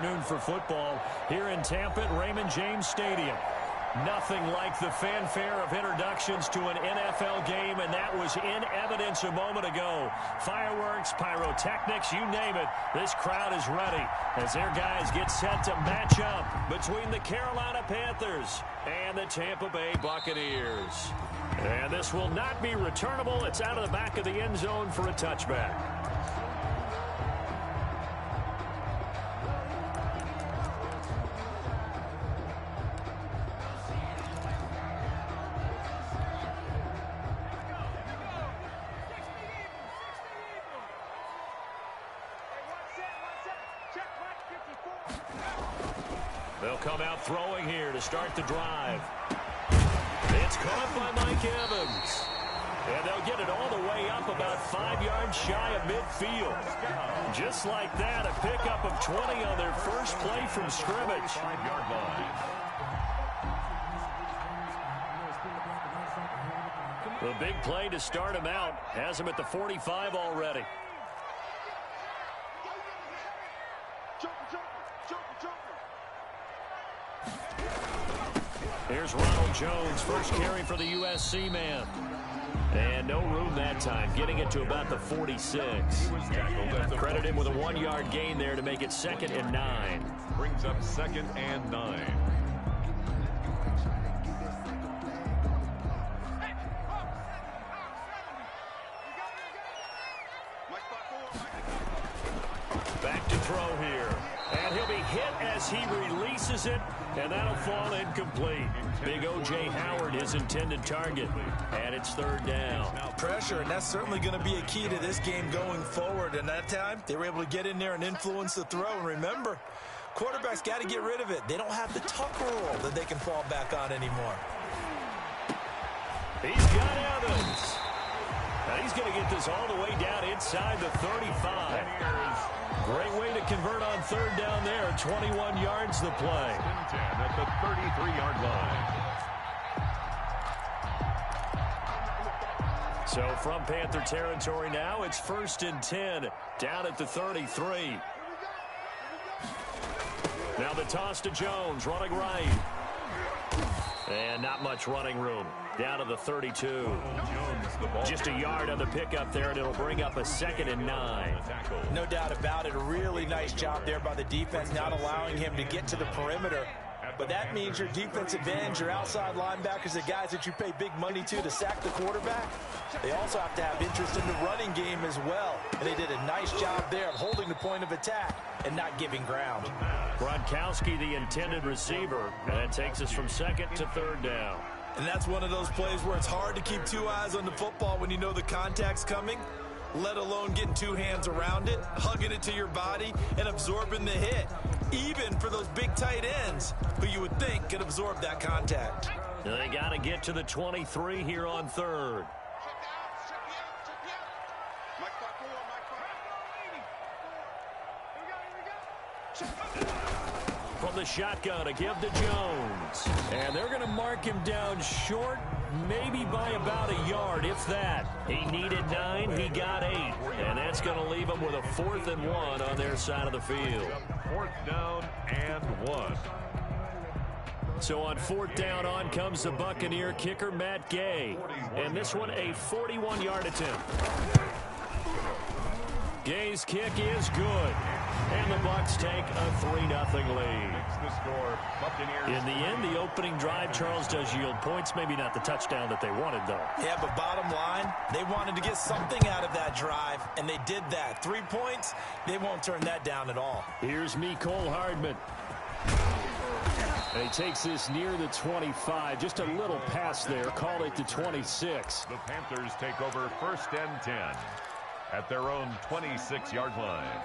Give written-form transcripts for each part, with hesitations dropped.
afternoon for football here in Tampa at Raymond James Stadium. Nothing like the fanfare of introductions to an NFL game, and that was in evidence a moment ago. Fireworks, pyrotechnics, you name it. This crowd is ready as their guys get set to match up between the Carolina Panthers and the Tampa Bay Buccaneers. And this will not be returnable. It's out of the back of the end zone for a touchback. They'll come out throwing here to start the drive. It's caught by Mike Evans. And they'll get it all the way up about 5 yards shy of midfield. Just like that, a pickup of 20 on their first play from scrimmage. 5-yard line. The big play to start him out has him at the 45 already. Here's Ronald Jones, first carry for the USC man. And no room that time, getting it to about the 46. Credit him with a 1-yard gain there to make it 2nd and 9. Brings up 2nd and 9. Back to throw here. And he'll be hit as he releases it, and that'll fall incomplete. Big O.J. Howard, his intended target, and it's 3rd down. Pressure, and that's certainly going to be a key to this game going forward. And that time, they were able to get in there and influence the throw. And remember, quarterbacks got to get rid of it. They don't have the tuck rule that they can fall back on anymore. He's got Evans. Now he's going to get this all the way down inside the 35. Great way to convert on 3rd down there. 21 yards the play. 10 at the 33-yard line. So from Panther territory now, it's 1st and 10 down at the 33. Now the toss to Jones, running right. And not much running room. Down to the 32. Just a yard on the pickup there, and it'll bring up a 2nd and 9. No doubt about it. A really nice job there by the defense, not allowing him to get to the perimeter. But that means your defensive ends, your outside linebackers, the guys that you pay big money to sack the quarterback, they also have to have interest in the running game as well. And they did a nice job there of holding the point of attack and not giving ground. Gronkowski, the intended receiver, and that takes us from 2nd to 3rd down. And that's one of those plays where it's hard to keep 2 eyes on the football when you know the contact's coming, let alone getting 2 hands around it, hugging it to your body, and absorbing the hit. Even for those big tight ends who you would think could absorb that contact. They got to get to the 23 here on 3rd. From the shotgun, a give to Jones. And they're going to mark him down short, maybe by about a yard, if that. He needed 9, he got 8. And that's going to leave him with a 4th and 1 on their side of the field. 4th down and 1. So on 4th down, on comes the Buccaneer kicker, Matt Gay. And this one, a 41-yard attempt. Gay's kick is good. And the Bucs take a 3-0 lead. In the end, the opening drive, Charles, does yield points. Maybe not the touchdown that they wanted, though. Yeah, but bottom line, they wanted to get something out of that drive, and they did that. 3 points, they won't turn that down at all. Here's Mecole Hardman. And he takes this near the 25. Just a little pass there. Call it the 26. The Panthers take over 1st and 10 at their own 26-yard line.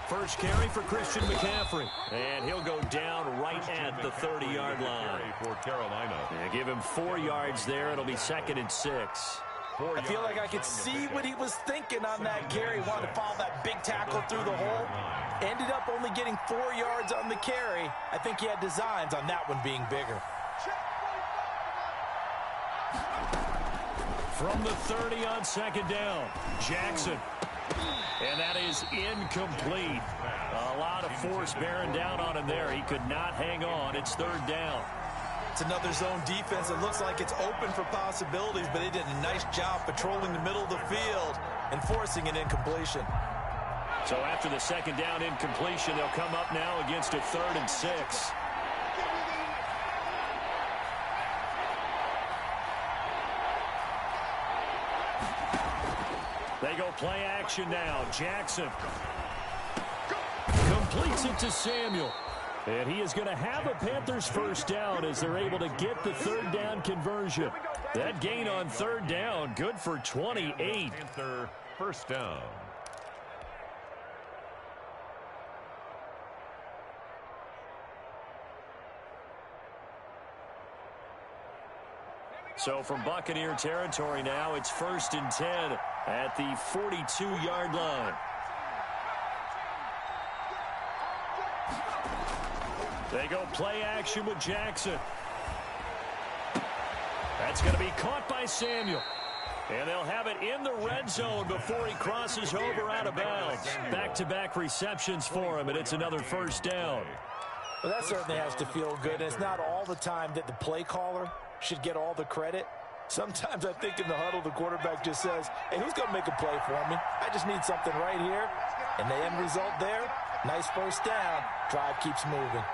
First carry for Christian McCaffrey. And he'll go down right at the 30-yard line. For Carolina. Yeah, give him 4 yards there. It'll be 2nd and 6. I feel like I could see what he was thinking on that carry. Wanted to follow that big tackle through the hole. Ended up only getting 4 yards on the carry. I think he had designs on that one being bigger. From the 30 on second down, Jackson. And that is incomplete. A lot of force bearing down on him there. He could not hang on. It's third down. It's another zone defense. It looks like it's open for possibilities, but they did a nice job patrolling the middle of the field and forcing an incompletion. So after the second down incompletion, they'll come up now against a 3rd and 6. They go play action now. Jackson completes it to Samuel. And he is going to have a Panthers first down as they're able to get the 3rd down conversion. That gain on 3rd down, good for 28. Panther first down. So from Buccaneer territory now, it's 1st and 10 at the 42-yard line. They go play action with Jackson. That's going to be caught by Samuel. And they'll have it in the red zone before he crosses over out of bounds. Back-to-back receptions for him, and it's another first down. Well, that certainly has to feel good. And it's not all the time that the play caller should get all the credit. Sometimes I think in the huddle, the quarterback just says, hey, who's going to make a play for me? I just need something right here. And the end result there, nice first down. Drive keeps moving.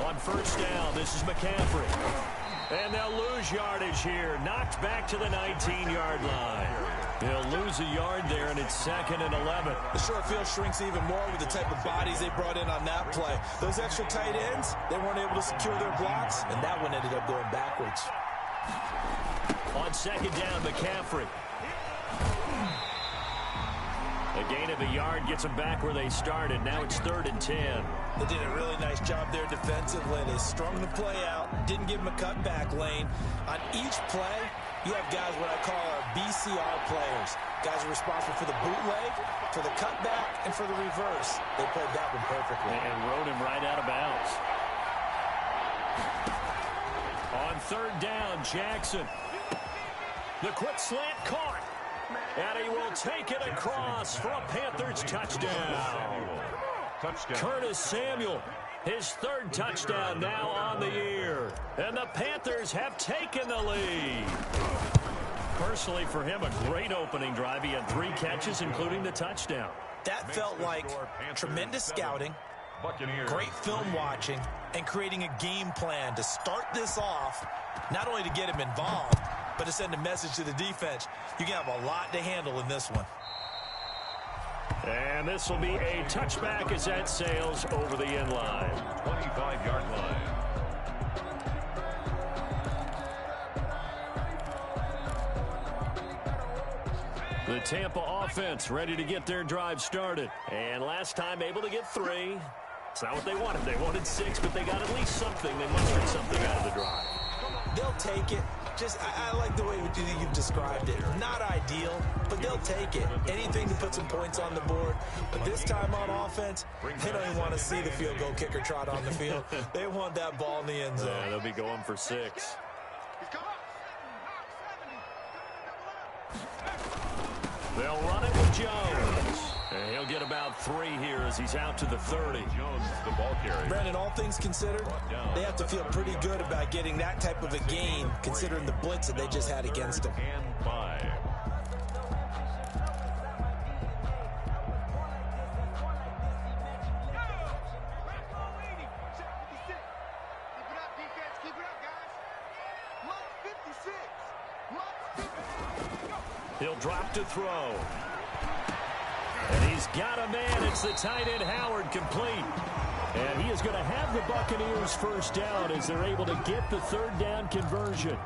On first down, this is McCaffrey. And they'll lose yardage here. Knocked back to the 19-yard line. They'll lose a yard there, and it's 2nd and 11. The short field shrinks even more with the type of bodies they brought in on that play. Those extra tight ends, they weren't able to secure their blocks, and that one ended up going backwards. On second down, McCaffrey. A gain of a yard gets them back where they started. Now it's 3rd and 10. They did a really nice job there defensively. They strung the play out, didn't give them a cutback lane. On each play, you have guys what I call our BCR players. Guys are responsible for the bootleg, for the cutback, and for the reverse. They played that one perfectly. And rode him right out of bounds. On 3rd down, Jackson. The quick slant caught. And he will take it across for a Panthers touchdown. Curtis Samuel, his 3rd touchdown now on the year. And the Panthers have taken the lead. Personally, for him, a great opening drive. He had 3 catches, including the touchdown. That felt like tremendous scouting, great film watching, and creating a game plan to start this off, not only to get him involved, but to send a message to the defense. You can have a lot to handle in this one. And this will be a touchback as that sails over the end line. 25-yard line. The Tampa offense ready to get their drive started. And last time able to get 3. It's not what they wanted. They wanted 6, but they got at least something. They mustered something out of the drive. They'll take it. I like the way you've described it. Not ideal, but they'll take it. Anything to put some points on the board. But this time on offense, they don't even want to see the field goal kicker trot on the field. They want that ball in the end zone. Yeah, they'll be going for 6. They'll run it with Jones. And he'll get about 3 here as he's out to the 30. Jones, the ball carrier. Brandon, all things considered, they have to feel pretty good about getting that type of a gain, considering the blitz that they just had against them. And 5. He'll drop to throw. And he's got a man. It's the tight end Howard, complete. And he is going to have the Buccaneers first down as they're able to get the 3rd down conversion.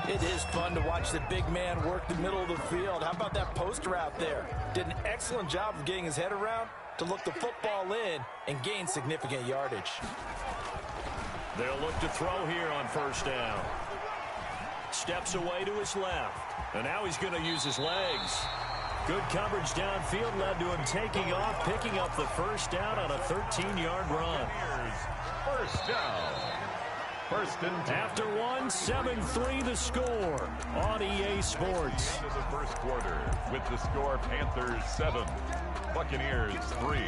It is fun to watch the big man work the middle of the field. How about that post route there? Did an excellent job of getting his head around to look the football in and gain significant yardage. They'll look to throw here on first down. Steps away to his left. And now he's going to use his legs. Good coverage downfield led to him taking off, picking up the first down on a 13-yard run. First down. First and 10. After one, 7-3 the score on EA Sports. Into the first quarter with the score Panthers 7, Buccaneers 3.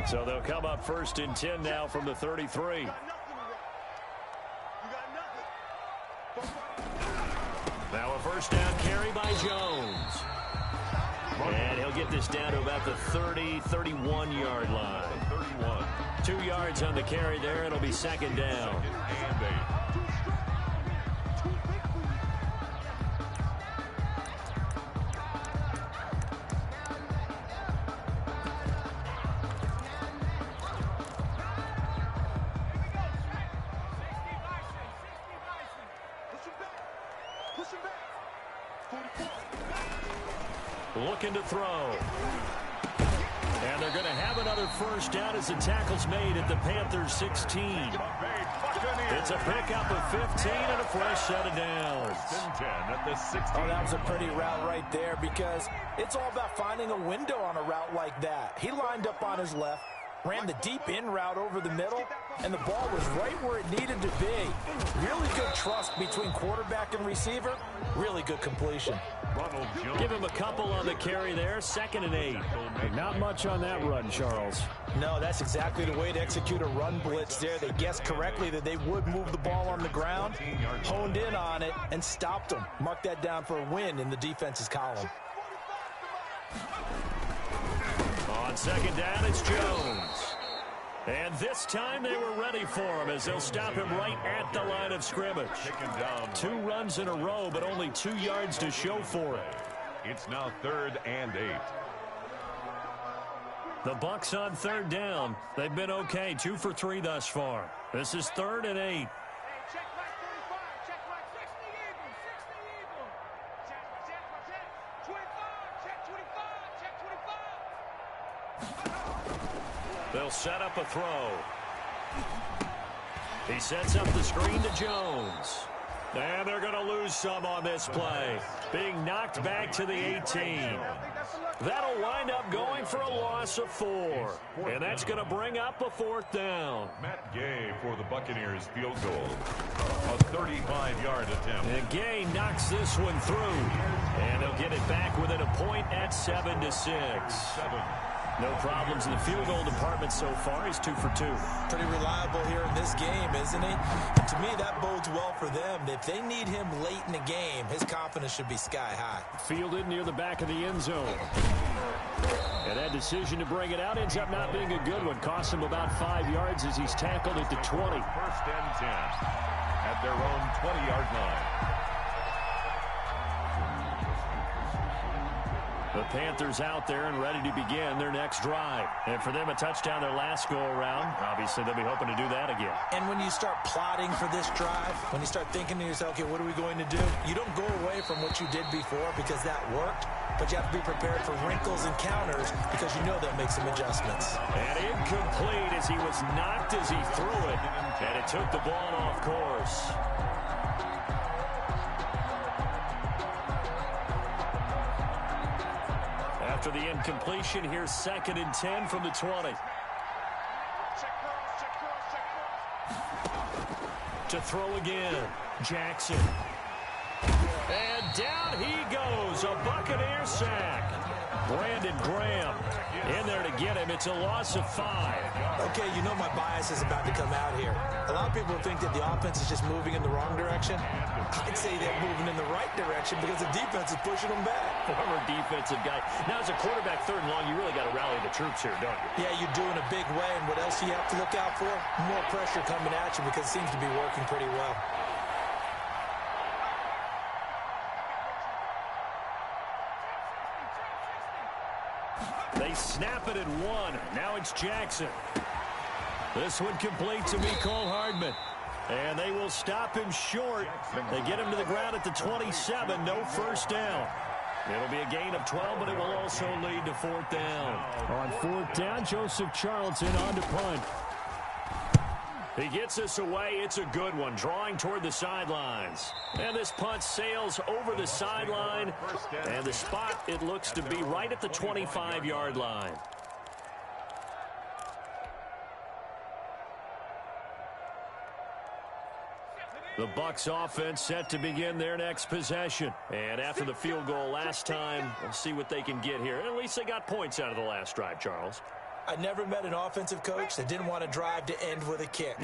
So they'll come up first and 10 now from the 33. Now a first down carry by Jones. And he'll get this down to about the 31-yard line. 31. 2 yards on the carry there. It'll be second down. And 8. Looking to throw. And they're going to have another first down as the tackle's made at the Panthers 16. It's a pickup of 15 and a fresh set of downs. First and 10 at the 16. Oh, that was a pretty route right there because it's all about finding a window on a route like that. He lined up on his left, ran the deep in route over the middle, and the ball was right where it needed to be. Really good trust between quarterback and receiver. Really good completion. Give him a couple on the carry there. 2nd and 8. Not much on that run, Charles. No, that's exactly the way to execute a run blitz there. They guessed correctly that they would move the ball on the ground, honed in on it, and stopped them. Mark that down for a win in the defense's column. On second down, it's Jones. And this time they were ready for him as they'll stop him right at the line of scrimmage. 2 runs in a row, but only 2 yards to show for it. It's now 3rd and 8. The Bucs on 3rd down. They've been okay, 2 for 3 thus far. This is 3rd and 8. They'll set up a throw. He sets up the screen to Jones. And they're going to lose some on this play. Being knocked back to the 18. That'll wind up going for a loss of 4. And that's going to bring up a 4th down. Matt Gay for the Buccaneers field goal. A 35-yard attempt. And Gay knocks this one through. And they'll get it back within a point at 7-6. 7. No problems in the field goal department so far. He's 2 for 2. Pretty reliable here in this game, isn't he? And to me, that bodes well for them. If they need him late in the game, his confidence should be sky high. Fielded near the back of the end zone. And that decision to bring it out ends up not being a good one. Costs him about 5 yards as he's tackled at the 20. First and 10 at their own 20-yard line. The Panthers out there and ready to begin their next drive. And for them, a touchdown their last go-around. Obviously, they'll be hoping to do that again. And when you start plotting for this drive, when you start thinking to yourself, okay, what are we going to do? You don't go away from what you did before because that worked, but you have to be prepared for wrinkles and counters because you know they'll make some adjustments. And incomplete as he was knocked as he threw it. And it took the ball off course. After the incompletion, here's 2nd and 10 from the 20. To throw again, Jackson. And down he goes, a Buccaneer sack. Brandon Graham in there to get him. It's a loss of 5. Okay, you know my bias is about to come out here. A lot of people think that the offense is just moving in the wrong direction. I'd say they're moving in the right direction because the defense is pushing them back. Former defensive guy. Now, as a quarterback 3rd and long, you really got to rally the troops here, don't you? Yeah, you do in a big way. And what else do you have to look out for? More pressure coming at you because it seems to be working pretty well. They snap it at 1. Now it's Jackson. This one complete to Mecole Hardman. And they will stop him short. They get him to the ground at the 27. No first down. It'll be a gain of 12, but it will also lead to 4th down. On 4th down, Joseph Charlton on to punt. He gets this away. It's a good one, drawing toward the sidelines. And this punt sails over the sideline. And the spot, it looks to be right at the 25-yard line. The Bucs offense set to begin their next possession. And after the field goal last time, we'll see what they can get here. At least they got points out of the last drive, Charles. I never met an offensive coach that didn't want to drive to end with a kick.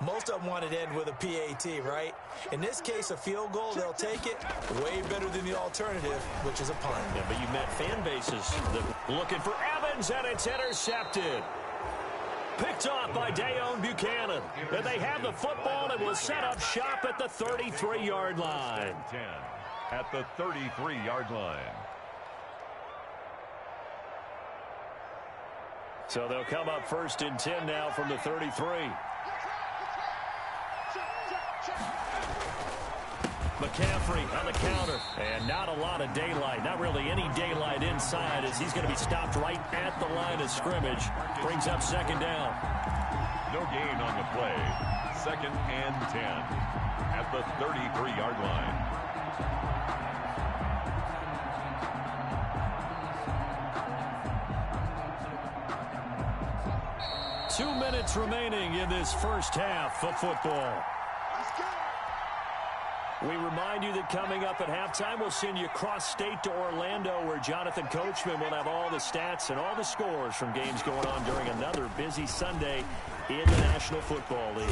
Most of them wanted to end with a PAT, right? In this case, a field goal, they'll take it. Way better than the alternative, which is a punt. Yeah, but you met fan bases that looking for Evans, and it's intercepted. Picked off by Dayon Buchanan. And they have the football and will set up shop at the 33-yard line. 10 at the 33-yard line. So they'll come up 1st and 10 now from the 33. McCaffrey on the counter. And not a lot of daylight. Not really any daylight inside as he's going to be stopped right at the line of scrimmage. Brings up 2nd down. No gain on the play. 2nd and 10 at the 33-yard line. Two minutes remaining in this first half of football. We remind you that coming up at halftime, we'll send you cross-state to Orlando, where Jonathan Coachman will have all the stats and all the scores from games going on during another busy Sunday in the National Football League.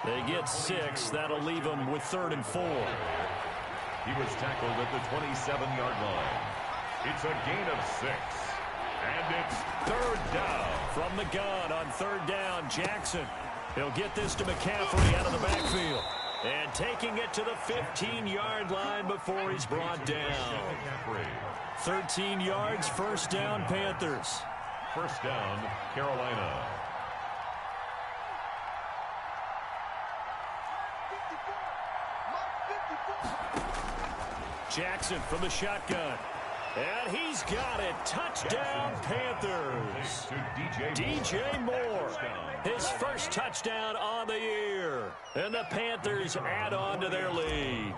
They get 6. That'll leave them with 3rd and 4. He was tackled at the 27-yard line. It's a gain of 6. And it's 3rd down. From the gun on 3rd down, Jackson. He'll get this to McCaffrey out of the backfield. And taking it to the 15-yard line before he's brought down. 13 yards, 1st down, Panthers. 1st down, Carolina. Jackson from the shotgun. And he's got it. Touchdown, Panthers. DJ Moore. His first touchdown on the year. And the Panthers add on to their lead.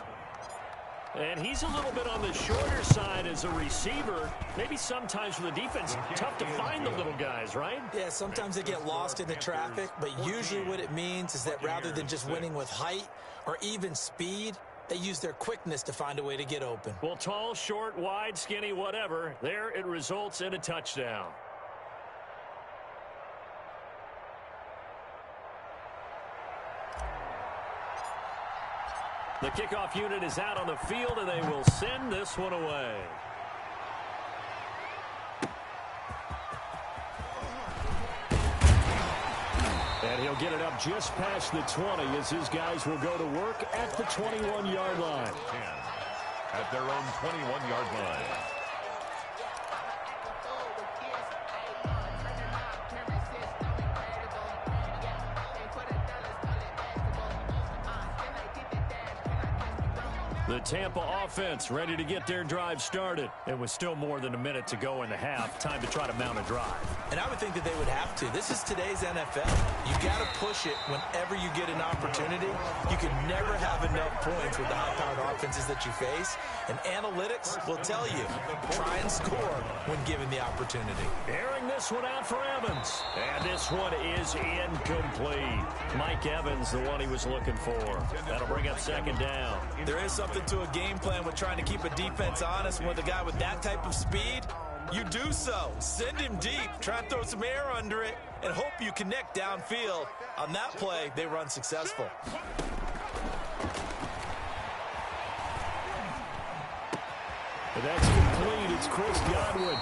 And he's a little bit on the shorter side as a receiver. Maybe sometimes for the defense, tough to find the little guys, right? Yeah, sometimes they get lost in the traffic, but usually what it means is that rather than just winning with height or even speed, they use their quickness to find a way to get open. Well, tall, short, wide, skinny, whatever. There it results in a touchdown. The kickoff unit is out on the field, and they will send this one away. And he'll get it up just past the 20 as his guys will go to work at the 21-yard line. 10 at their own 21-yard line. The Tampa offense ready to get their drive started. And with still more than a minute to go in the half, time to try to mount a drive. And I would think that they would have to. This is today's NFL. You got to push it whenever you get an opportunity. You can never have enough points with the high-powered offenses that you face. And analytics will tell you, try and score when given the opportunity. Airing this one out for Evans. And this one is incomplete. Mike Evans, the one he was looking for. That'll bring up 2nd down. There is something to a game plan with trying to keep a defense honest. With a guy with that type of speed, you do so. Send him deep. Try and throw some air under it and hope you connect downfield. On that play, they run successful. And that's complete. It's Chris Godwin.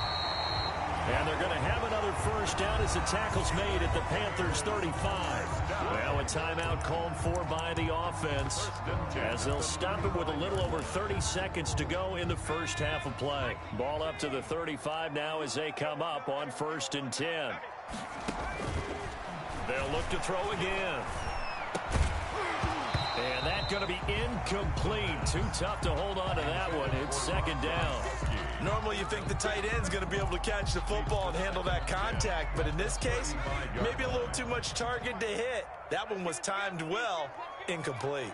And they're going to have another 1st down as the tackle's made at the Panthers 35. Well, a timeout called for by the offense as they'll stop it with a little over 30 seconds to go in the first half of play. Ball up to the 35 now as they come up on 1st and 10. They'll look to throw again. And that's going to be incomplete. Too tough to hold on to that one. It's 2nd down. Normally you think the tight end's going to be able to catch the football and handle that contact, but in this case, maybe a little too much target to hit. That one was timed well, incomplete.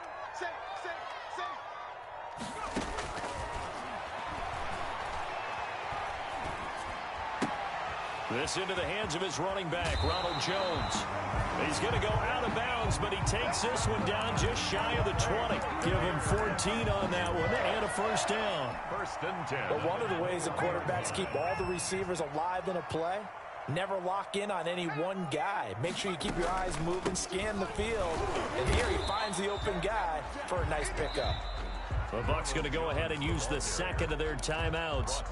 This into the hands of his running back, Ronald Jones. He's going to go out of bounds, but he takes this one down just shy of the 20. Give him 14 on that one and a first down. First and 10. But one of the ways that quarterbacks keep all the receivers alive in a play, never lock in on any one guy. Make sure you keep your eyes moving, scan the field, and here he finds the open guy for a nice pickup. The Bucs going to go ahead and use the second of their timeouts,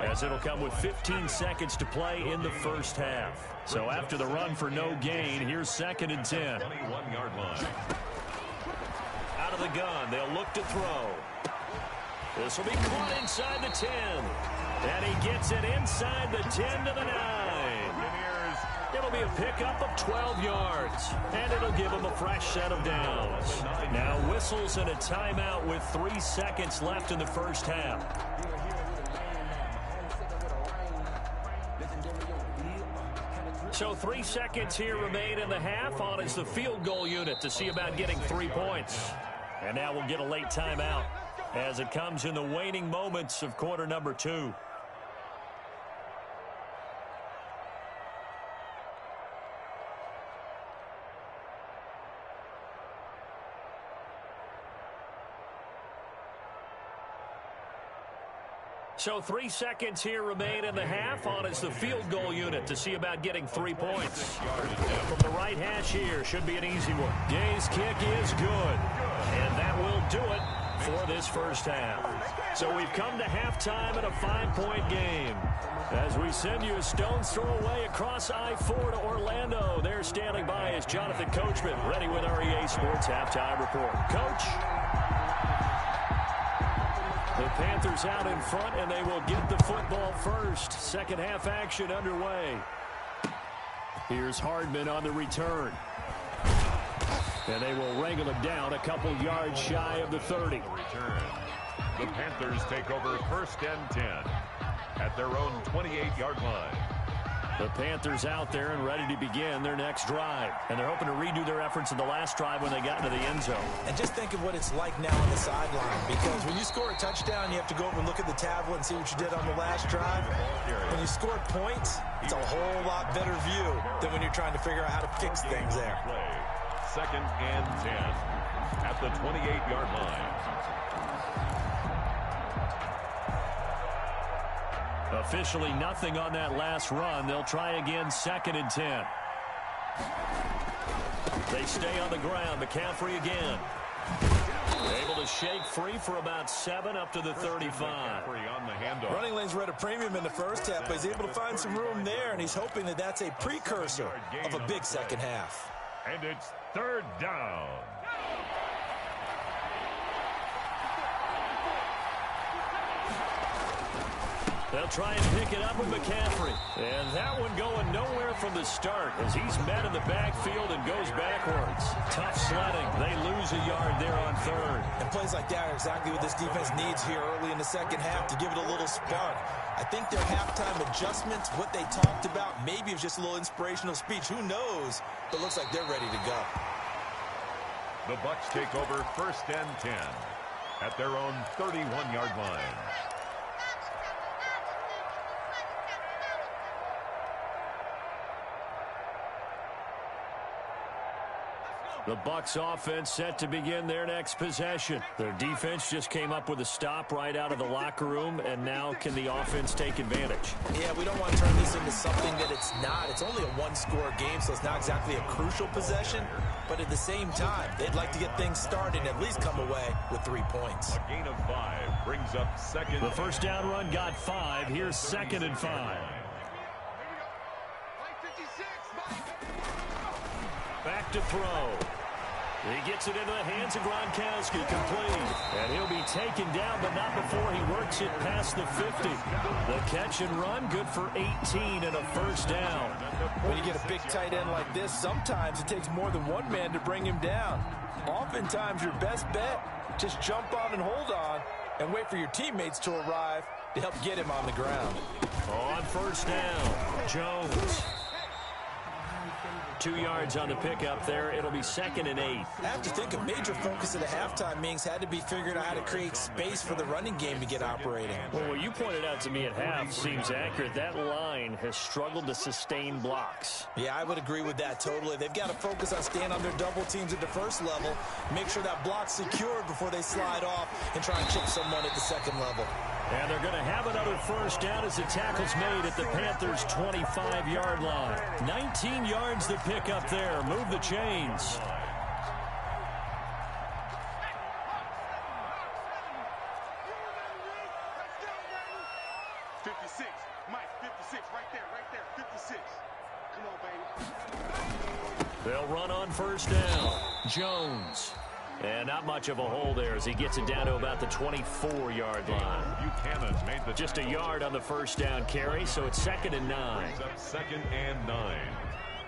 as it'll come with 15 seconds to play in the first half. So after the run for no gain, here's second and 10. 21-yard line. Out of the gun, they'll look to throw. This will be caught inside the 10. And he gets it inside the 10 to the 9. It'll be a pickup of 12 yards, and it'll give him a fresh set of downs. Now whistles and a timeout with 3 seconds left in the first half. So 3 seconds here remain in the half. On is the field goal unit to see about getting 3 points. And now we'll get a late timeout as it comes in the waning moments of quarter number 2. So 3 seconds here remain in the half. On is the field goal unit to see about getting 3 points. From the right hash here, should be an easy one. Gay's kick is good. And that will do it for this first half. So we've come to halftime in a 5-point game. As we send you a stone's throw away across I-4 to Orlando. There standing by is Jonathan Coachman, ready with our EA Sports Halftime Report. Coach? The Panthers out in front, and they will get the football first. Second half action underway. Here's Hardman on the return. And they will wrangle him down a couple yards shy of the 30. Return. The Panthers take over first and 10 at their own 28-yard line. The Panthers out there and ready to begin their next drive. And they're hoping to redo their efforts in the last drive when they got into the end zone. And just think of what it's like now on the sideline. Because when you score a touchdown, you have to go over and look at the tablet and see what you did on the last drive. When you score points, it's a whole lot better view than when you're trying to figure out how to fix things there. Second and 10 at the 28-yard line. Officially nothing on that last run. They'll try again, second and 10. They stay on the ground. McCaffrey again. Able to shake free for about 7 up to the 35. Running lanes were at a premium in the first half, but he's able to find some room there, and he's hoping that that's a precursor of a big second half. And it's third down. They'll try and pick it up with McCaffrey. And that one going nowhere from the start as he's met in the backfield and goes backwards. Tough sledding. They lose a yard there on third. And plays like that are exactly what this defense needs here early in the second half to give it a little spark. I think their halftime adjustments, what they talked about, maybe it was just a little inspirational speech. Who knows? But looks like they're ready to go. The Bucs take over first and 10 at their own 31-yard line. The Bucs offense set to begin their next possession. Their defense just came up with a stop right out of the locker room, and now can the offense take advantage? Yeah, we don't want to turn this into something that it's not. It's only a one-score game, so it's not exactly a crucial possession. But at the same time, they'd like to get things started and at least come away with 3 points. A gain of 5 brings up second. The first down run got 5. Here's second and 5. Back to throw. He gets it into the hands of Gronkowski, complete. And he'll be taken down, but not before he works it past the 50. The catch and run, good for 18 and a first down. When you get a big tight end like this, sometimes it takes more than one man to bring him down. Oftentimes, your best bet, just jump on and hold on and wait for your teammates to arrive to help get him on the ground. On first down, Jones. 2 yards on the pickup there. It'll be 2nd and 8. I have to think a major focus at the halftime, Mings, had to be figuring out how to create space for the running game to get operating. Well, what you pointed out to me at half seems accurate. That line has struggled to sustain blocks. Yeah, I would agree with that totally. They've got to focus on staying on their double teams at the first level, make sure that block's secured before they slide off and try and chip someone at the second level. And they're going to have another first down as the tackle's made at the Panthers' 25-yard line. 19 yards to pick up there. Move the chains. They'll run on first down. Jones. And not much of a hole there as he gets it down to about the 24-yard line. Just a yard on the first down carry, so it's 2nd and 9. 2nd and 9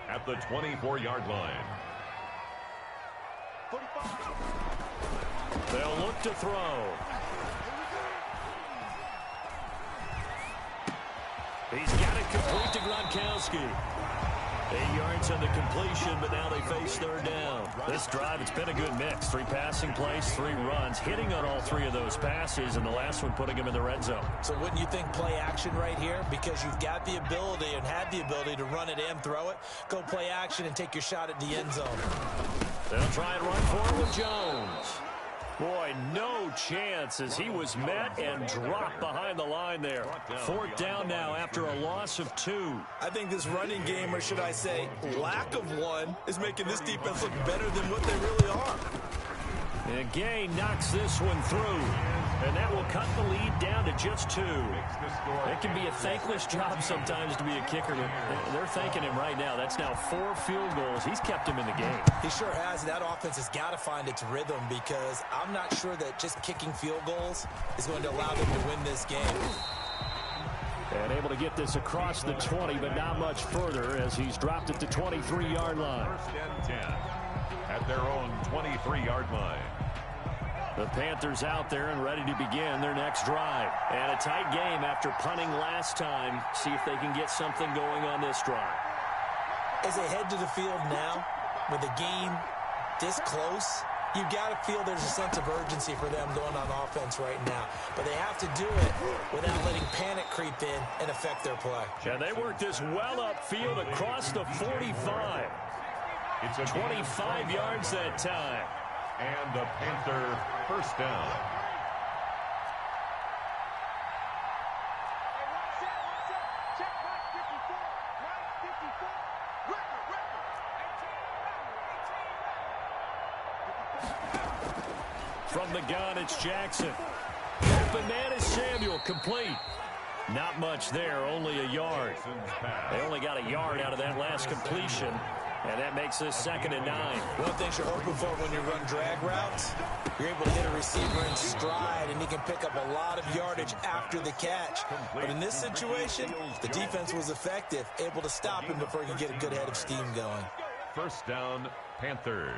at the 24-yard line. They'll look to throw. He's got it complete to Gronkowski. 8 yards on the completion, but now they face third down. This drive, it's been a good mix. 3 passing plays, 3 runs, hitting on all 3 of those passes, and the last one putting him in the red zone. So wouldn't you think play action right here? Because you've got the ability and had the ability to run it and throw it. Go play action and take your shot at the end zone. They'll try and run for it with Jones. Boy, no chance as he was met and dropped behind the line there. 4th down now after a loss of 2. I think this running game, or should I say lack of one, is making this defense look better than what they really are. And Gay knocks this one through. And that will cut the lead down to just 2. It can be a thankless job sometimes to be a kicker, but they're thanking him right now. That's now 4 field goals. He's kept him in the game. He sure has. That offense has got to find its rhythm because I'm not sure that just kicking field goals is going to allow them to win this game. And able to get this across the 20, but not much further as he's dropped at the 23-yard line. 1st and 10 at their own 23-yard line. The Panthers out there and ready to begin their next drive. And a tight game after punting last time. See if they can get something going on this drive. As they head to the field now, with the game this close, you've got to feel there's a sense of urgency for them going on offense right now. But they have to do it without letting panic creep in and affect their play. And they work this well upfield across the 45. It's a 25 yards that time. And a Panther first down. From the gun, it's Jackson. Open man is Samuel, complete. Not much there, only a yard. They only got a yard out of that last completion, and that makes this 2nd and 9. One thing you're hoping for when you run drag routes, you're able to hit a receiver in stride, and he can pick up a lot of yardage after the catch. But in this situation, the defense was effective, able to stop him before he could get a good head of steam going. First down, Panthers.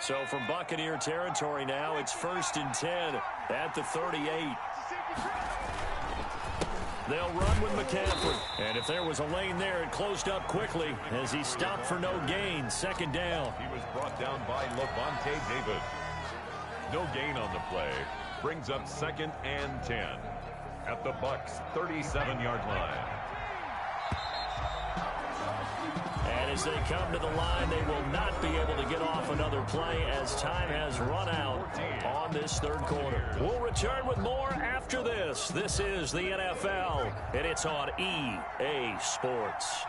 So from Buccaneer territory now, it's 1st and 10 at the 38. They'll run with McCaffrey. And if there was a lane there, it closed up quickly as he stopped for no gain. 2nd down. He was brought down by Levante David. No gain on the play. Brings up 2nd and 10 at the Bucs' 37-yard line. And as they come to the line, they will not be able to get off another play as time has run out on this 3rd quarter. We'll return with more after this. This is the NFL, and it's on EA Sports.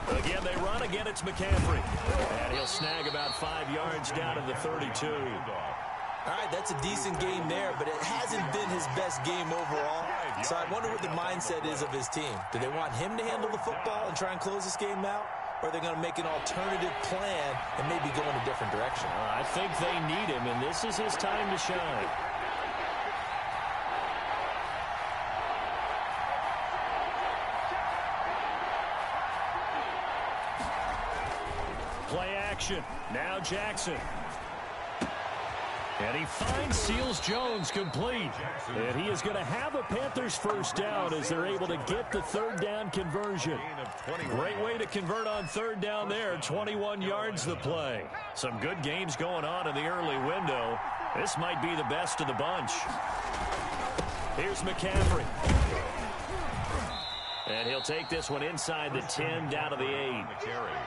Again, they run. Again, it's McCaffrey. And he'll snag about 5 yards down to the 32. All right, that's a decent game there, but it hasn't been his best game overall. So I wonder what the mindset is of his team. Do they want him to handle the football and try and close this game out? Or are they going to make an alternative plan and maybe go in a different direction? I think they need him, and this is his time to shine. Play action. Now Jackson. And he finds Seals-Jones complete. And he is going to have a Panthers first down as they're able to get the third down conversion. Great way to convert on third down there. 21 yards the play. Some good games going on in the early window. This might be the best of the bunch. Here's McCaffrey. And he'll take this one inside the 10 down to the 8.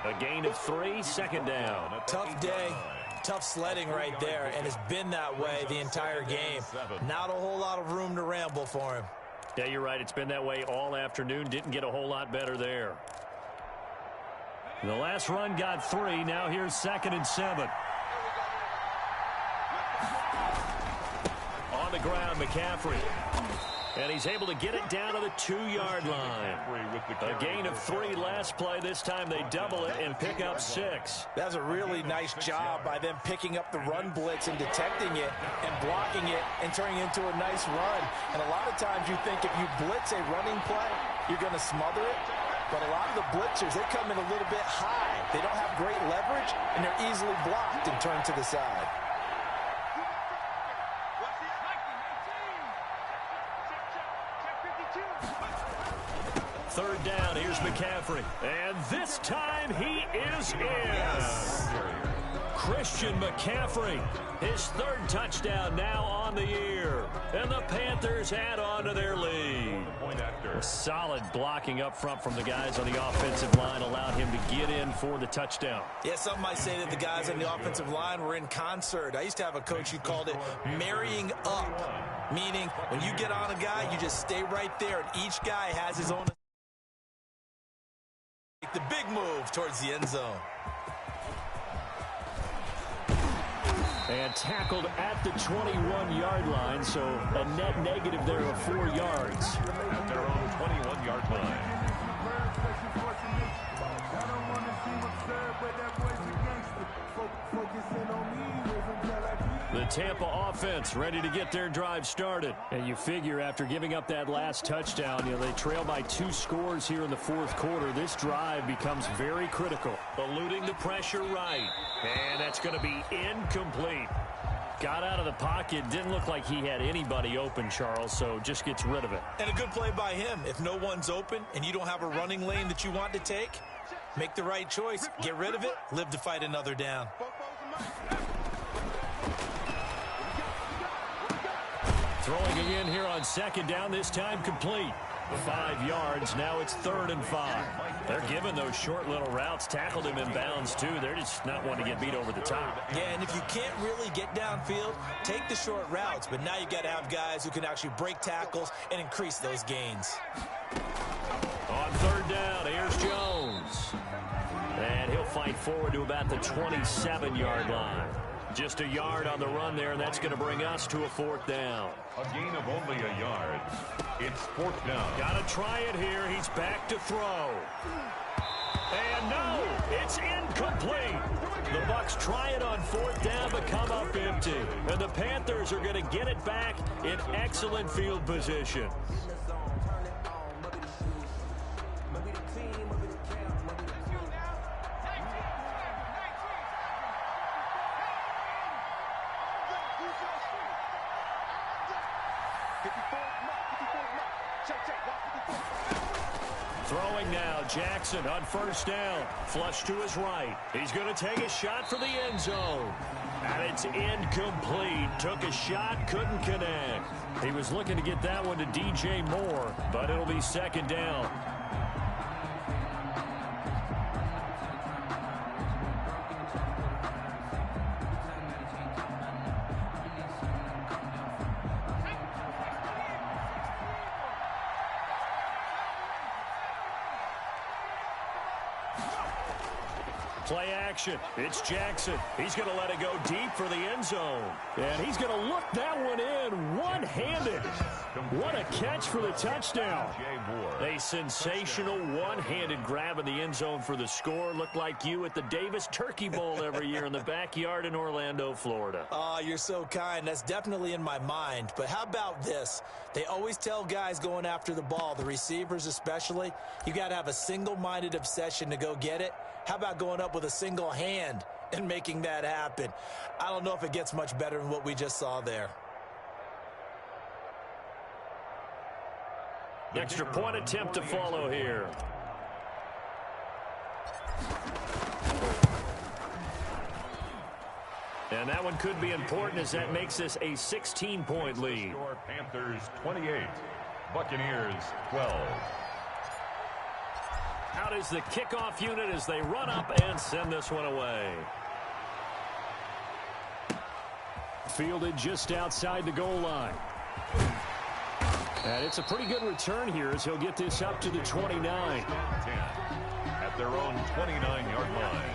A gain of 3, second down. Tough day. Tough sledding right there, and it's been that way the entire game. Not a whole lot of room to ramble for him. Yeah, you're right. It's been that way all afternoon. Didn't get a whole lot better there. The last run got 3. Now here's 2nd and 7. On the ground, McCaffrey. And he's able to get it down to the 2-yard line. A gain of 3 last play. This time they double it and pick up 6. That's a really nice job by them picking up the run blitz and detecting it and blocking it and turning it into a nice run. And a lot of times you think if you blitz a running play, you're going to smother it. But a lot of the blitzers, they come in a little bit high. They don't have great leverage, and they're easily blocked and turned to the side. Third down, here's McCaffrey. And this time he is in. Yes. Christian McCaffrey, his 3rd touchdown now on the year. And the Panthers add on to their lead. Solid blocking up front from the guys on the offensive line allowed him to get in for the touchdown. Yeah, some might say that the guys on the offensive line were in concert. I used to have a coach who called it marrying up, meaning when you get on a guy, you just stay right there, and each guy has his own. The big move towards the end zone. And tackled at the 21-yard line, so a net negative there of 4 yards. At their own 21-yard line. The Tampa offense ready to get their drive started. And you figure after giving up that last touchdown, they trail by 2 scores here in the 4th quarter. This drive becomes very critical. Eluding the pressure right. And that's going to be incomplete. Got out of the pocket. Didn't look like he had anybody open, Charles, so just gets rid of it. And a good play by him. If no one's open and you don't have a running lane that you want to take, make the right choice. Get rid of it. Live to fight another down. Throwing again here on 2nd down, this time complete. 5 yards, now it's 3rd and 5. They're giving those short little routes. Tackled him in bounds, too. They're just not wanting to get beat over the top. Yeah, and if you can't really get downfield, take the short routes. But now you got to have guys who can actually break tackles and increase those gains. On 3rd down, here's Jones. And he'll fight forward to about the 27-yard line. Just a yard on the run there, and that's going to bring us to a 4th down. A gain of only a yard. It's 4th down. Got to try it here. He's back to throw. And no, it's incomplete. The Bucs try it on 4th down, but come up empty. And the Panthers are going to get it back in excellent field position. Throwing now, Jackson on 1st down. Flush to his right. He's going to take a shot for the end zone. And it's incomplete. Took a shot, couldn't connect. He was looking to get that one to DJ Moore, but it'll be 2nd down. Play action. It's Jackson. He's going to let it go deep for the end zone. And he's going to look that one in one-handed. What a catch for the touchdown. A sensational one-handed grab in the end zone for the score. Looked like you at the Davis Turkey Bowl every year in the backyard in Orlando, Florida. Oh, you're so kind. That's definitely in my mind. But how about this? They always tell guys going after the ball, the receivers especially, you got to have a single-minded obsession to go get it. How about going up with a single hand and making that happen? I don't know if it gets much better than what we just saw there. Extra point attempt to follow here. And that one could be important as that makes us a 16-point lead. Panthers 28, Buccaneers 12. Out is the kickoff unit as they run up and send this one away. Fielded just outside the goal line. And it's a pretty good return here as he'll get this up to the 29. 10 at their own 29-yard line.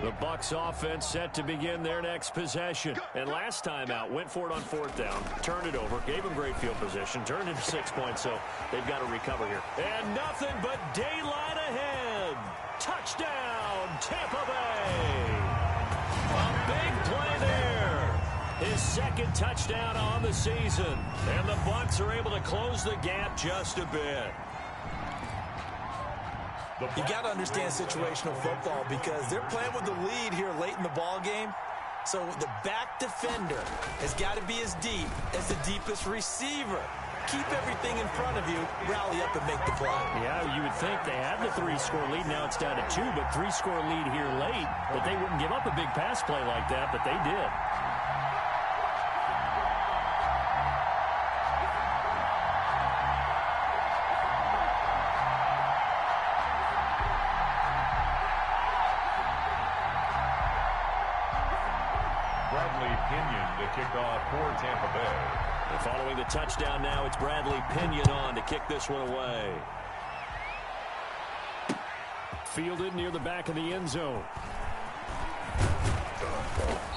The Bucs offense set to begin their next possession. And last time out, went for it on 4th down, turned it over, gave them great field position, turned into 6 points, so they've got to recover here. And nothing but daylight ahead. Touchdown, Tampa Bay. A big play there. His second touchdown on the season. And the Bucs are able to close the gap just a bit. You got to understand situational football because they're playing with the lead here late in the ball game. So the back defender has got to be as deep as the deepest receiver. Keep everything in front of you, rally up and make the play. Yeah, you would think they had the 3-score lead. Now it's down to 2, but 3-score lead here late. But they wouldn't give up a big pass play like that, but they did. Kickoff for Tampa Bay. And following the touchdown now, it's Bradley Pinion on to kick this one away. Fielded near the back of the end zone.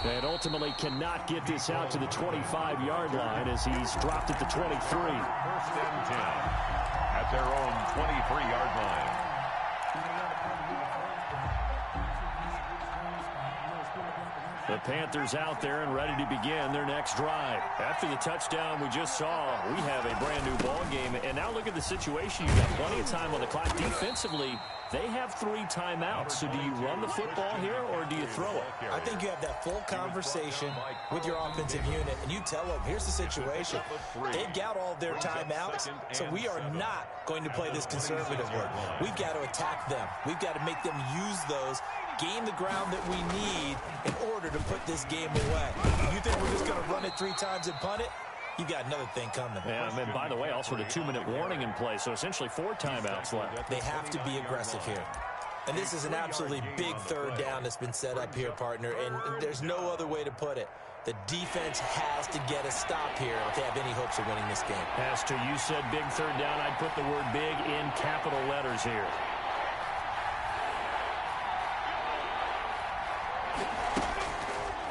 And ultimately cannot get this out to the 25-yard line as he's dropped at the 23. 1st and 10 at their own 23-yard line. The Panthers out there and ready to begin their next drive. After the touchdown we just saw, we have a brand new ball game. And now look at the situation. You've got plenty of time on the clock. Defensively, they have 3 timeouts. So do you run the football here or do you throw it? I think you have that full conversation with your offensive unit, and you tell them, here's the situation. They've got all their timeouts, so we are not going to play this conservatively. We've got to attack them. We've got to make them use those, gain the ground that we need in order to put this game away. You think we're just going to run it 3 times and punt it? You got another thing coming. Yeah, and by the way, also the 2-minute warning in play, so essentially 4 timeouts left. They have to be aggressive here. And this is an absolutely big 3rd down that's been set up here, partner, and there's no other way to put it. The defense has to get a stop here if they have any hopes of winning this game. Pastor, you said big 3rd down. I'd put the word big in capital letters here.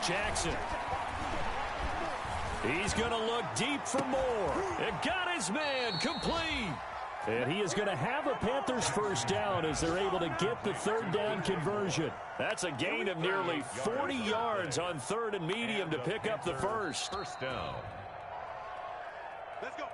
Jackson. He's going to look deep for more. It got his man complete. And he is going to have a Panthers 1st down as they're able to get the 3rd down conversion. That's a gain of nearly 40 yards on 3rd and medium to pick up the 1st. 1st down. Let's go.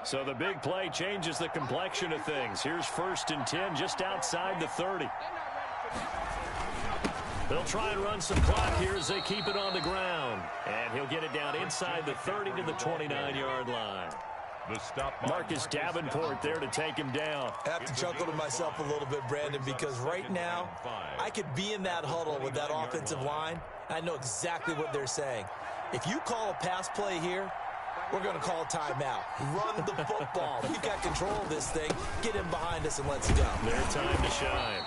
So the big play changes the complexion of things. Here's 1st and 10 just outside the 30. They'll try and run some clock here as they keep it on the ground. And he'll get it down inside the 30 to the 29-yard line. The stop Marcus Davenport there to take him down. I have to chuckle to myself a little bit, Brandon, because right now I could be in that huddle with that offensive line. I know exactly what they're saying. If you call a pass play here, we're going to call a timeout. Run the football. We've got control of this thing. Get in behind us and let's go. Their time to shine.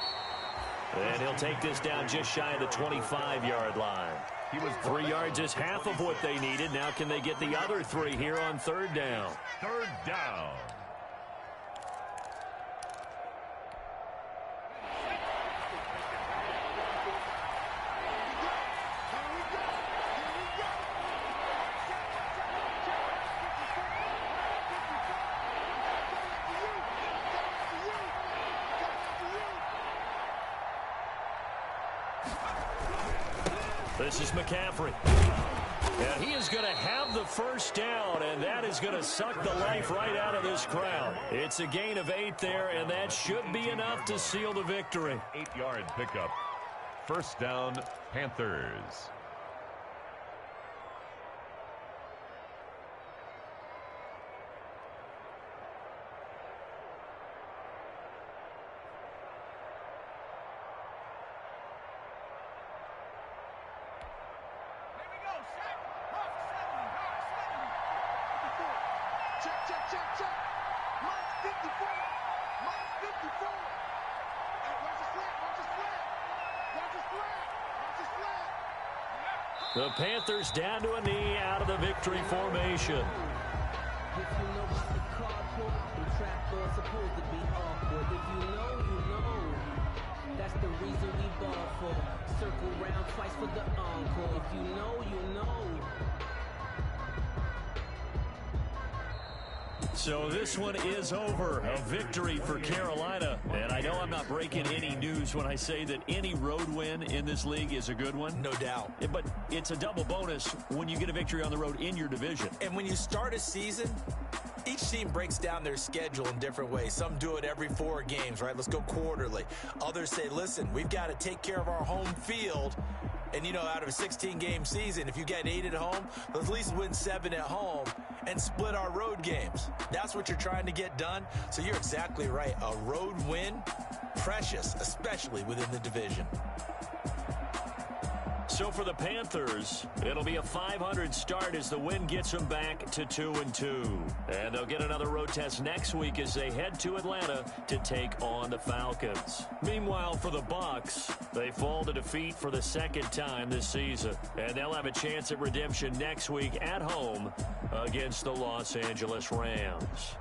And he'll take this down just shy of the 25-yard line. 3 yards is half of what they needed. Now can they get the other 3 here on 3rd down? 3rd down. This is McCaffrey. And he is going to have the first down, and that is going to suck the life right out of this crowd. It's a gain of 8 there, and that should be enough to seal the victory. 8-yard pickup. First down, Panthers. The Panthers down to a knee out of the victory formation. If you know about the carpool, the trapdoor's supposed to be awkward. If you know, you know. That's the reason we ball for. Circle round twice for the encore. If you know, you know. So this one is over. A victory for Carolina. And I know I'm not breaking any news when I say that any road win in this league is a good one. No doubt. But it's a double bonus when you get a victory on the road in your division. And when you start a season, each team breaks down their schedule in different ways. Some do it every 4 games, right? Let's go quarterly. Others say, listen, we've got to take care of our home field. And, you know, out of a 16-game season, if you get 8 at home, let's at least win 7 at home and split our road games. That's what you're trying to get done. So you're exactly right. A road win, precious, especially within the division. So for the Panthers, it'll be a 500 start as the win gets them back to 2-2. And they'll get another road test next week as they head to Atlanta to take on the Falcons. Meanwhile, for the Bucs, they fall to defeat for the second time this season. And they'll have a chance at redemption next week at home against the Los Angeles Rams.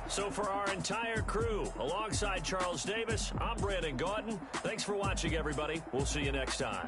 So for our entire crew, alongside Charles Davis, I'm Brandon Gautin. Thanks for watching, everybody. We'll see you next time.